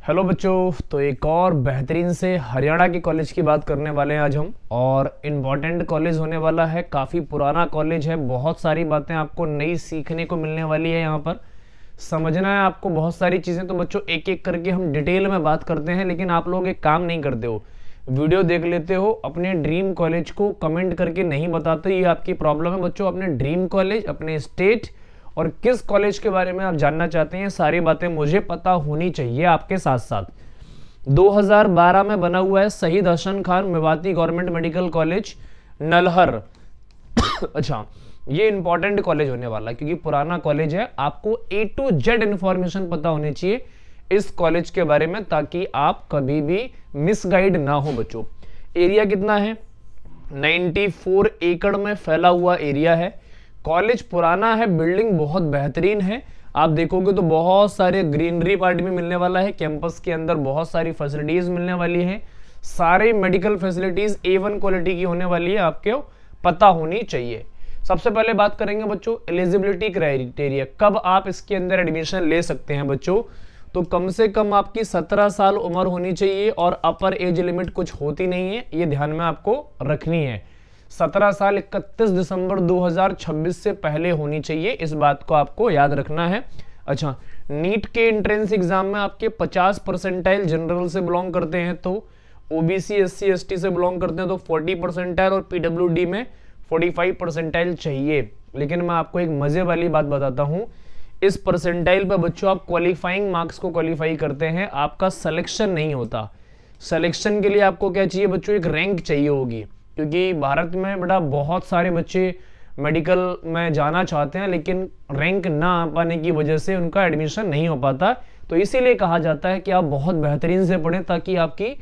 Hello बच्चों, तो एक और बेहतरीन से हरियाणा के कॉलेज की बात करने वाले हैं आज हम। और इम्पॉर्टेंट कॉलेज होने वाला है, काफ़ी पुराना कॉलेज है, बहुत सारी बातें आपको नई सीखने को मिलने वाली है। यहाँ पर समझना है आपको बहुत सारी चीज़ें। तो बच्चों एक एक करके हम डिटेल में बात करते हैं, लेकिन आप लोग एक काम नहीं करते हो, वीडियो देख लेते हो, अपने ड्रीम कॉलेज को कमेंट करके नहीं बताते। ये आपकी प्रॉब्लम है बच्चों। अपने ड्रीम कॉलेज, अपने स्टेट और किस कॉलेज के बारे में आप जानना चाहते हैं, सारी बातें मुझे पता होनी चाहिए आपके साथ साथ। 2012 में बना हुआ है Shaheed Hasan Khan Mewati government medical college Nalhar. अच्छा, ये इंपॉर्टेंट कॉलेज होने वाला है क्योंकि पुराना कॉलेज है। आपको A to Z इंफॉर्मेशन पता होनी चाहिए इस कॉलेज के बारे में, ताकि आप कभी भी मिसगाइड ना हो बच्चों। एरिया कितना है? 94 एकड़ में फैला हुआ एरिया है। कॉलेज पुराना है, बिल्डिंग बहुत बेहतरीन है। आप देखोगे तो बहुत सारे ग्रीनरी पार्ट भी मिलने वाला है। कैंपस के अंदर बहुत सारी फैसिलिटीज मिलने वाली है। सारे मेडिकल फैसिलिटीज A1 क्वालिटी की होने वाली है, आपको पता होनी चाहिए। सबसे पहले बात करेंगे बच्चों एलिजिबिलिटी क्राइटेरिया, कब आप इसके अंदर एडमिशन ले सकते हैं बच्चों। तो कम से कम आपकी 17 साल उम्र होनी चाहिए और अपर एज लिमिट कुछ होती नहीं है, ये ध्यान में आपको रखनी है। 17 साल 31 दिसंबर 2026 से पहले होनी चाहिए, इस बात को आपको याद रखना है। अच्छा, नीट के एंट्रेंस एग्जाम में आपके 50 परसेंटाइल जनरल से बिलोंग करते हैं, तो ओबीसी SC ST से बिलोंग करते हैं तो 40 परसेंटाइल और PWD में 45 परसेंटाइल चाहिए। लेकिन मैं आपको एक मजे वाली बात बताता हूं, इस परसेंटाइल पर बच्चों आप क्वालिफाइंग मार्क्स को क्वालिफाई करते हैं, आपका सिलेक्शन नहीं होता। सिलेक्शन के लिए आपको क्या चाहिए बच्चों? एक रैंक चाहिए होगी, क्योंकि भारत में बेटा बहुत सारे बच्चे मेडिकल में जाना चाहते हैं, लेकिन रैंक ना आ पाने की वजह से उनका एडमिशन नहीं हो पाता। तो इसीलिए कहा जाता है कि आप बहुत बेहतरीन से पढ़ें, ताकि आपकी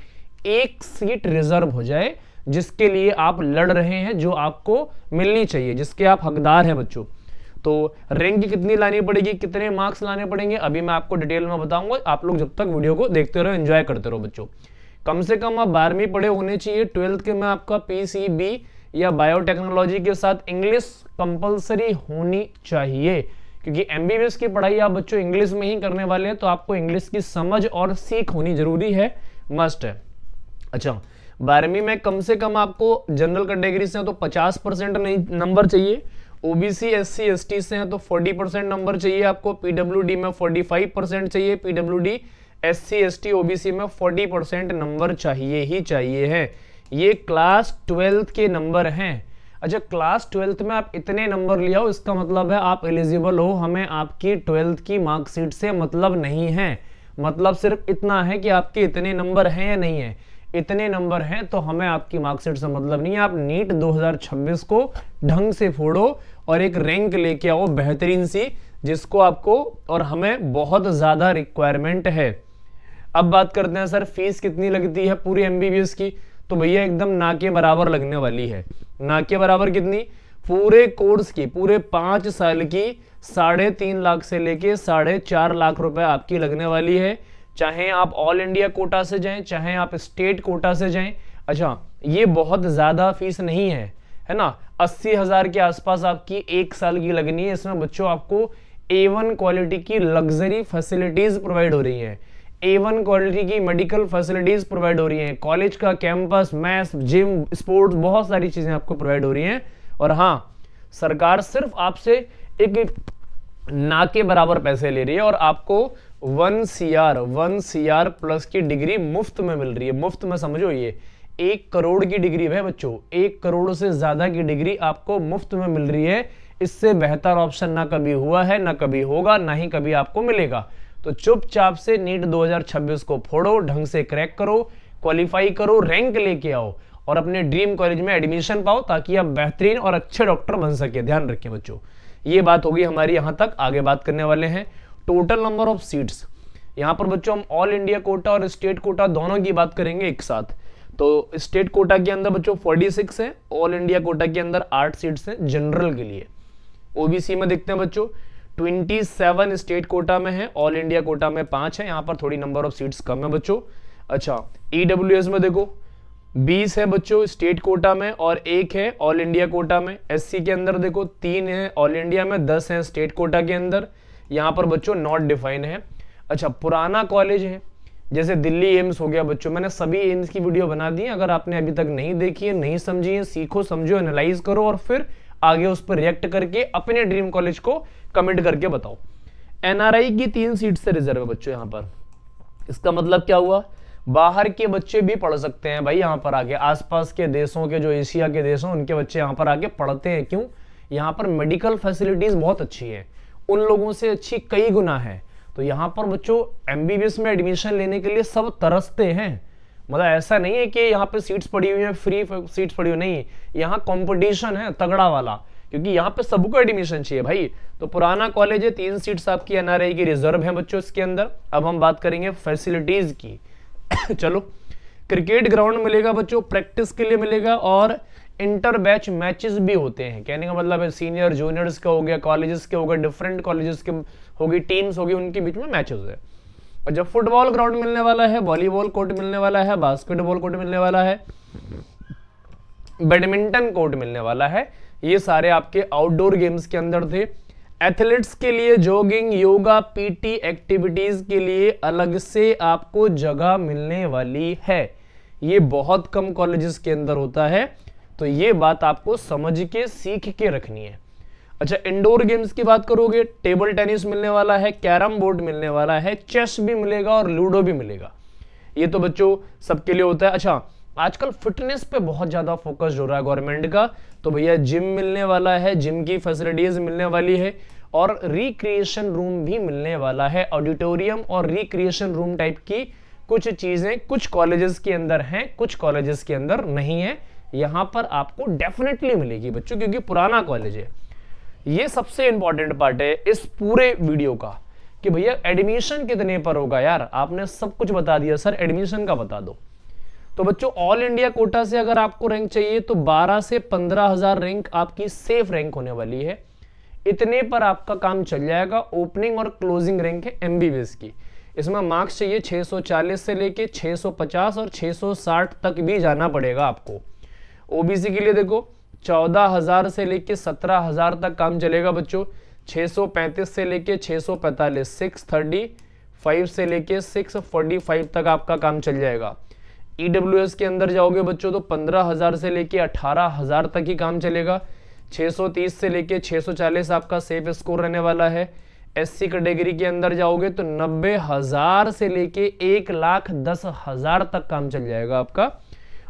एक सीट रिजर्व हो जाए, जिसके लिए आप लड़ रहे हैं, जो आपको मिलनी चाहिए, जिसके आप हकदार हैं बच्चों। तो रैंक कितनी लानी पड़ेगी, कितने मार्क्स लाने पड़ेंगे, अभी मैं आपको डिटेल में बताऊंगा। आप लोग जब तक वीडियो को देखते रहो, एंजॉय करते रहो बच्चों। कम से कम आप 12वीं पढ़े होने चाहिए। 12th के में आपका PCB या बायोटेक्नोलॉजी के साथ इंग्लिश कंपलसरी होनी चाहिए, क्योंकि MBBS की पढ़ाई आप बच्चों इंग्लिश में ही करने वाले हैं, तो आपको इंग्लिश की समझ और सीख होनी जरूरी है, मस्ट है। अच्छा, 12वीं में कम से कम आपको जनरल कैटेगरी से हैं तो 50% नंबर चाहिए, OBC SC ST से हैं तो 40% नंबर चाहिए आपको, PWD में 45% चाहिए, PWD SC ST OBC में 40% नंबर चाहिए ही चाहिए है। ये क्लास 12th के नंबर हैं। अच्छा, क्लास 12th में आप इतने नंबर ले आओ, इसका मतलब है आप एलिजिबल हो। हमें आपकी 12th की मार्कशीट से मतलब नहीं है, मतलब सिर्फ इतना है कि आपके इतने नंबर हैं या नहीं है। इतने नंबर हैं तो हमें आपकी मार्कशीट से मतलब नहीं है। आप नीट 2026 को ढंग से फोड़ो और एक रैंक लेके आओ बेहतरीन सी, जिसको आपको और हमें बहुत ज्यादा रिक्वायरमेंट है। अब बात करते हैं सर फीस कितनी लगती है पूरी MBBS की। तो भैया एकदम ना के बराबर लगने वाली है। ना के बराबर कितनी? पूरे कोर्स की, पूरे 5 साल की 3.5 लाख से लेके 4.5 लाख रुपए आपकी लगने वाली है, चाहे आप ऑल इंडिया कोटा से जाएं, चाहे आप स्टेट कोटा से जाएं। अच्छा, ये बहुत ज्यादा फीस नहीं है ना। 80,000 के आसपास आपकी 1 साल की लगनी है। इसमें बच्चों आपको A1 क्वालिटी की लग्जरी फैसिलिटीज प्रोवाइड हो रही है, A1 क्वालिटी की मेडिकल फैसिलिटीज प्रोवाइड हो रही हैं, कॉलेज का कैंपस, मैथ्स, जिम, स्पोर्ट्स, बहुत सारी चीजें आपको प्रोवाइड हो रही हैं। और हाँ, सरकार सिर्फ आपसे एक ना के बराबर पैसे ले रही है और आपको 1 CR प्लस की डिग्री मुफ्त में मिल रही है। मुफ्त में समझो, ये 1 करोड़ की डिग्री है बच्चों, 1 करोड़ से ज्यादा की डिग्री आपको मुफ्त में मिल रही है। इससे बेहतर ऑप्शन ना कभी हुआ है, ना कभी होगा, ना ही कभी आपको मिलेगा। तो चुपचाप से नीट 2026 को फोड़ो, ढंग से क्रैक करो, क्वालिफाई करो, रैंक लेके आओ और अपने ड्रीम कॉलेज में एडमिशन पाओ, ताकि आप बेहतरीन और अच्छे डॉक्टर बन सके। ध्यान रखें बच्चों, ये बात होगी हमारी। यहां तक आगे बात करने वाले हैं टोटल नंबर ऑफ सीट्स। यहां पर बच्चों हम ऑल इंडिया कोटा और स्टेट कोटा दोनों की बात करेंगे एक साथ। तो स्टेट कोटा के अंदर बच्चों 46 है, ऑल इंडिया कोटा के अंदर 8 सीट्स हैं जनरल के लिए। OBC में देखते हैं बच्चों 27 स्टेट कोटा में है, ऑल इंडिया कोटा में 5 है, यहां पर थोड़ी नंबर ऑफ सीट्स कम है बच्चों। अच्छा, EWS में देखो 20 है बच्चों स्टेट कोटा में और 1 है ऑल इंडिया कोटा में। SC के अंदर देखो 3 है ऑल इंडिया में, 10 है स्टेट कोटा के अंदर। यहां पर बच्चों नॉट डिफाइन है। अच्छा, पुराना कॉलेज है, जैसे दिल्ली एम्स हो गया बच्चों, मैंने सभी एम्स की वीडियो बना दी है, अगर आपने अभी तक नहीं देखी है, नहीं समझी है, सीखो समझो एनालाइज करो और फिर आगे उस पर रिएक्ट करके अपने ड्रीम कॉलेज को कमेंट करके बताओ। एनआरआई की 3 सीट से रिजर्व है बच्चों यहाँ पर। इसका मतलब क्या हुआ, बाहर के बच्चे भी पढ़ सकते हैं भाई यहाँ पर आके, आसपास के देशों के जो एशिया के देश हैं उनके बच्चे यहाँ पर आके पढ़ते हैं। क्यों, यहाँ पर मेडिकल फैसिलिटीज बहुत अच्छी है, उन लोगों से अच्छी कई गुना है। तो यहाँ पर बच्चों एमबीबीएस में एडमिशन लेने के लिए सब तरसते हैं। मतलब ऐसा नहीं है कि यहाँ पे सीट्स पड़ी हुई है, फ्री सीट्स पड़ी हुई, नहीं, यहाँ कंपटीशन है तगड़ा वाला, क्योंकि यहाँ पे सबको एडमिशन चाहिए भाई। तो पुराना कॉलेज है, 3 सीट्स आपकी एनआरआई की रिजर्व है बच्चों इसके अंदर। अब हम बात करेंगे फैसिलिटीज की। चलो, क्रिकेट ग्राउंड मिलेगा बच्चों, प्रैक्टिस के लिए मिलेगा, और इंटर बैच मैचेस भी होते हैं। कहने का मतलब है सीनियर जूनियर्स का हो गया, कॉलेजेस के हो गए, डिफरेंट कॉलेजेस के होगी, टीम्स होगी, उनके बीच में मैचेस है। और जब फुटबॉल ग्राउंड मिलने वाला है, वॉलीबॉल कोर्ट मिलने वाला है, बास्केटबॉल कोर्ट मिलने वाला है, बैडमिंटन कोर्ट मिलने वाला है। ये सारे आपके आउटडोर गेम्स के अंदर थे। एथलीट्स के लिए जॉगिंग, योगा, पीटी एक्टिविटीज के लिए अलग से आपको जगह मिलने वाली है। ये बहुत कम कॉलेजेस के अंदर होता है, तो ये बात आपको समझ के सीख के रखनी है। अच्छा, इंडोर गेम्स की बात करोगे, टेबल टेनिस मिलने वाला है, कैरम बोर्ड मिलने वाला है, चेस भी मिलेगा और लूडो भी मिलेगा। ये तो बच्चों सबके लिए होता है। अच्छा, आजकल फिटनेस पे बहुत ज्यादा फोकस हो रहा है गवर्नमेंट का, तो भैया जिम मिलने वाला है, जिम की फैसिलिटीज मिलने वाली है, और रिक्रिएशन रूम भी मिलने वाला है। ऑडिटोरियम और रिक्रिएशन रूम टाइप की कुछ चीजें कुछ कॉलेजेस के अंदर हैं, कुछ कॉलेजेस के अंदर नहीं है। यहां पर आपको डेफिनेटली मिलेगी बच्चों, क्योंकि पुराना कॉलेज है। ये सबसे इंपॉर्टेंट पार्ट है इस पूरे वीडियो का कि भैया एडमिशन कितने पर होगा। यार आपने सब कुछ बता दिया, सर एडमिशन का बता दो। तो बच्चों ऑल इंडिया कोटा से अगर आपको रैंक चाहिए तो 12 से 15,000 रैंक आपकी सेफ रैंक होने वाली है। इतने पर आपका काम चल जाएगा। ओपनिंग और क्लोजिंग रैंक है एमबीबीएस की। इसमें मार्क्स चाहिए 640 से लेके 650 और 660 तक भी जाना पड़ेगा आपको। ओबीसी के लिए देखो 14,000 से लेके 17,000 तक काम चलेगा बच्चों। 635 से लेके 645, 635 से लेके 645 तक आपका काम चल जाएगा। ईडब्ल्यूएस के अंदर जाओगे बच्चों तो 15,000 से लेके 18,000 तक ही काम चलेगा। 630 से लेके 640 आपका सेफ स्कोर रहने वाला है। एससी कैटेगरी के अंदर जाओगे तो 90,000 से लेके 1,10,000 तक काम चल जाएगा आपका।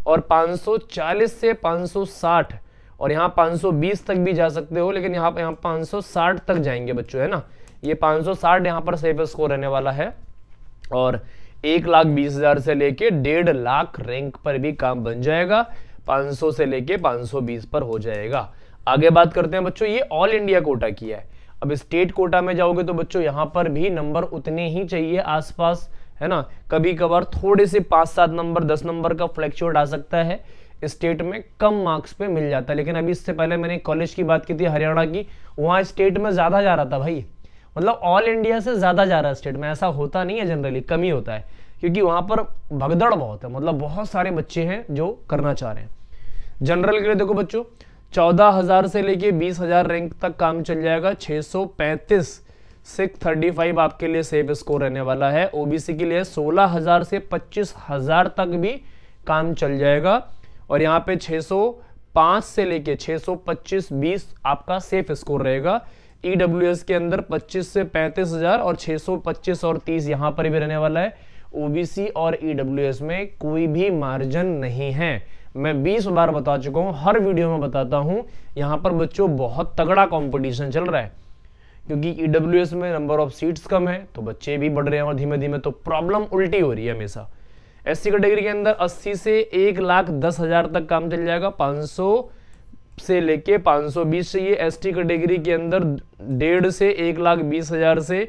और 540 से 560 और यहाँ 520 तक भी जा सकते हो, लेकिन यहाँ 560 तक जाएंगे बच्चों, है ना। ये 560 यहाँ पर सेफ स्कोर रहने वाला है। और 1,20,000 से लेके 1.5 लाख रैंक पर भी काम बन जाएगा। 500 से लेके 520 पर हो जाएगा। आगे बात करते हैं बच्चों, ये ऑल इंडिया कोटा की है। अब स्टेट कोटा में जाओगे तो बच्चों यहाँ पर भी नंबर उतने ही चाहिए आसपास, है ना। कभी कभार थोड़े से 5-7 नंबर 10 नंबर का फ्लैक्चुएट आ सकता है, स्टेट में कम मार्क्स पे मिल जाता है। लेकिन अभी इससे पहले मैंने कॉलेज की बात की थी हरियाणा की, वहां स्टेट में ज्यादा जा रहा था भाई, मतलब ऑल इंडिया से ज्यादा जा रहा है स्टेट में। ऐसा होता नहीं है, जनरली कम ही होता है, क्योंकि वहां पर भगदड़ बहुत है, मतलब बहुत सारे बच्चे हैं जो करना चाह रहे हैं। जनरल के लिए देखो बच्चों 14,000 से लेके 20,000 रैंक तक काम चल जाएगा। 635 635 आपके लिए सेफ स्कोर रहने वाला है। ओबीसी के लिए 16,000 से 25,000 तक भी काम चल जाएगा। और यहाँ पे 605 से लेके 625-20 आपका सेफ स्कोर रहेगा। ईडब्ल्यूएस के अंदर 25 से 35,000 और 625 और 30 यहाँ पर भी रहने वाला है। ओबीसी और ईडब्ल्यूएस में कोई भी मार्जिन नहीं है। मैं 20 बार बता चुका हूं, हर वीडियो में बताता हूं। यहां पर बच्चों बहुत तगड़ा कंपटीशन चल रहा है, क्योंकि ईडब्ल्यूएस में नंबर ऑफ सीट्स कम है तो बच्चे भी बढ़ रहे हैं और धीमे धीमे तो प्रॉब्लम उल्टी हो रही है हमेशा। एससी कैटेगरी के अंदर 80 से 1,10,000 तक काम चल जाएगा। 500 से लेके 520 चाहिए। एसटी कैटेगरी के अंदर 1.5 से 1,20,000 से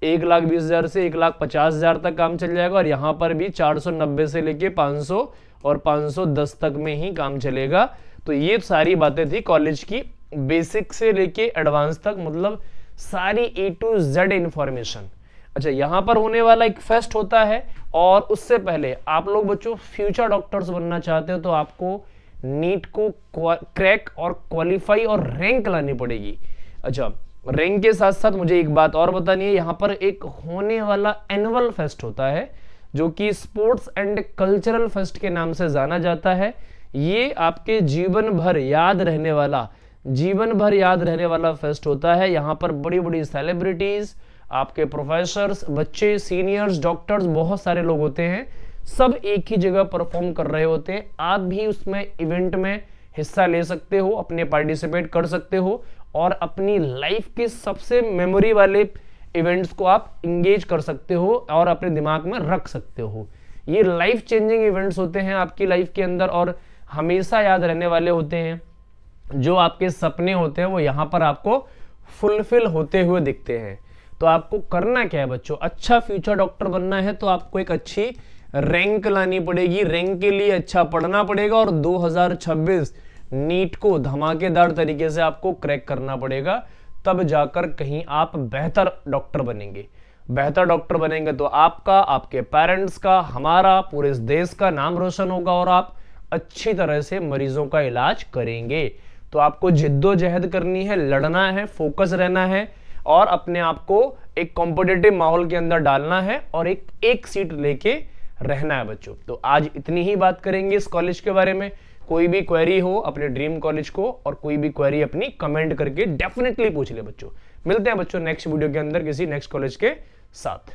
1,20,000 से 1,50,000 तक काम चल जाएगा। और यहाँ पर भी 490 से लेके 500 और 510 तक में ही काम चलेगा। तो ये सारी बातें थी कॉलेज की, बेसिक से लेके एडवांस तक, मतलब सारी A to Z इंफॉर्मेशन। अच्छा, यहाँ पर होने वाला एक फेस्ट होता है, और उससे पहले आप लोग बच्चों फ्यूचर डॉक्टर्स बनना चाहते हो तो आपको नीट को क्रैक और क्वालिफाई और रैंक लानी पड़ेगी। अच्छा, रैंक के साथ साथ मुझे एक बात और बतानी है, यहाँ पर एक होने वाला एनुअल फेस्ट होता है जो कि स्पोर्ट्स एंड कल्चरल फेस्ट के नाम से जाना जाता है। ये आपके जीवन भर याद रहने वाला फेस्ट होता है। यहाँ पर बड़ी बड़ी सेलिब्रिटीज, आपके प्रोफेसर्स, बच्चे, सीनियर्स, डॉक्टर्स, बहुत सारे लोग होते हैं, सब एक ही जगह परफॉर्म कर रहे होते हैं। आप भी उसमें इवेंट में हिस्सा ले सकते हो, अपने पार्टिसिपेट कर सकते हो और अपनी लाइफ के सबसे मेमोरी वाले इवेंट्स को आप इंगेज कर सकते हो और अपने दिमाग में रख सकते हो। ये लाइफ चेंजिंग इवेंट्स होते हैं आपकी लाइफ के अंदर और हमेशा याद रहने वाले होते हैं। जो आपके सपने होते हैं वो यहाँ पर आपको फुलफिल होते हुए दिखते हैं। तो आपको करना क्या है बच्चों, अच्छा फ्यूचर डॉक्टर बनना है तो आपको एक अच्छी रैंक लानी पड़ेगी। रैंक के लिए अच्छा पढ़ना पड़ेगा और 2026 नीट को धमाकेदार तरीके से आपको क्रैक करना पड़ेगा, तब जाकर कहीं आप बेहतर डॉक्टर बनेंगे। बेहतर डॉक्टर बनेंगे तो आपका, आपके पेरेंट्स का, हमारा, पूरे इस देश का नाम रोशन होगा और आप अच्छी तरह से मरीजों का इलाज करेंगे। तो आपको जिद्दोजहद करनी है, लड़ना है, फोकस रहना है और अपने आप को एक कॉम्पिटिटिव माहौल के अंदर डालना है और एक सीट लेके रहना है बच्चों। तो आज इतनी ही बात करेंगे इस कॉलेज के बारे में। कोई भी क्वेरी हो अपने ड्रीम कॉलेज को और कोई भी क्वेरी अपनी कमेंट करके डेफिनेटली पूछ ले बच्चों। मिलते हैं बच्चों नेक्स्ट वीडियो के अंदर किसी नेक्स्ट कॉलेज के साथ।